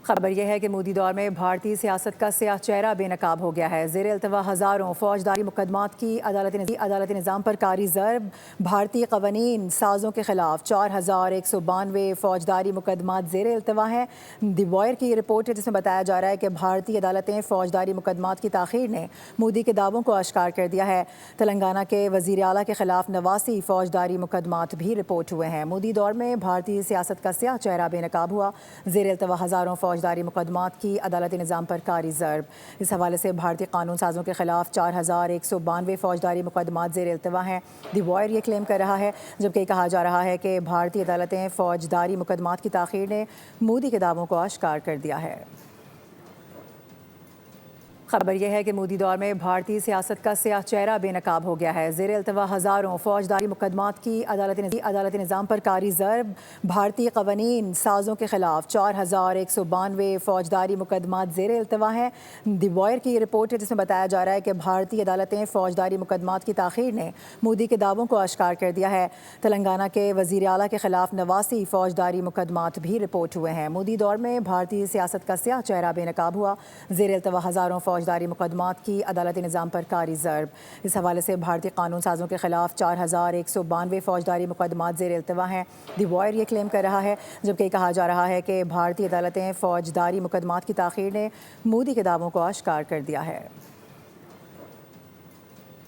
خبر یہ ہے کہ مودی دور میں بھارتی سیاست کا سیاہ چہرہ بے نقاب ہو گیا ہے۔ زیر التوا ہزاروں فوجداری مقدمات کی عدالت نظام پر کاری ضرب۔ بھارتی قوانین سازوں کے خلاف 4192 فوجداری مقدمات زیر التوا ہیں۔ دی وائر کی یہ رپورٹ ہے جس میں بتایا جا رہا ہے کہ بھارتی عدالتیں فوجداری مقدمات کی تاخیر نے مودی کے دعووں کو اشکار کر دیا ہے۔ تلنگانہ کے وزیر اعلیٰ کے خلاف 89 فوجداری مقدمات بھی رپورٹ ہوئے ہیں۔ مودی دور میں بھارتی سیاست کا سیاہ چہرہ بے نقاب ہوا۔ زیر التوا ہزاروں فوجداری مقدمات کی عدالتی نظام پر کاری ضرب۔ اس حوالے سے بھارتی قانون سازوں کے خلاف 4192 فوجداری مقدمات زیر التوا ہیں۔ دی وائر یہ کلیم کر رہا ہے، جبکہ کہا جا رہا ہے کہ بھارتی عدالتیں فوجداری مقدمات کی تاخیر نے مودی کے دعووں کو اشکار کر دیا ہے۔ خبر یہ ہے کہ مودی دور میں بھارتی سیاست کا سیاہ چہرہ بے نقاب ہو گیا ہے۔ زیر التوا ہزاروں فوجداری مقدمات کی عدالتی نظام پر کاری ضرب۔ بھارتی قوانین سازوں کے خلاف 4192 فوجداری مقدمات زیر التوا ہیں۔ دی وائر کی یہ رپورٹ ہے جس میں بتایا جا رہا ہے کہ بھارتی عدالتیں فوجداری مقدمات کی تاخیر نے مودی کے دعووں کو اشکار کر دیا ہے۔ تلنگانہ کے وزیر اعلیٰ کے خلاف 89 فوجداری مقدمات بھی رپورٹ ہوئے ہیں۔ مودی دور میں بھارتی سیاست کا سیاہ چہرہ بے نقاب ہوا۔ زیر التوا ہزاروں فوجداری مقدمات کی عدالتی نظام پر کاری ضرب۔ اس حوالے سے بھارتی قانون سازوں کے خلاف 4192 فوجداری مقدمات زیر التوا ہیں۔ دی وائر یہ کلیم کر رہا ہے، جبکہ کہا جا رہا ہے کہ بھارتی عدالتیں فوجداری مقدمات کی تاخیر نے مودی کے دعووں کو اشکار کر دیا ہے۔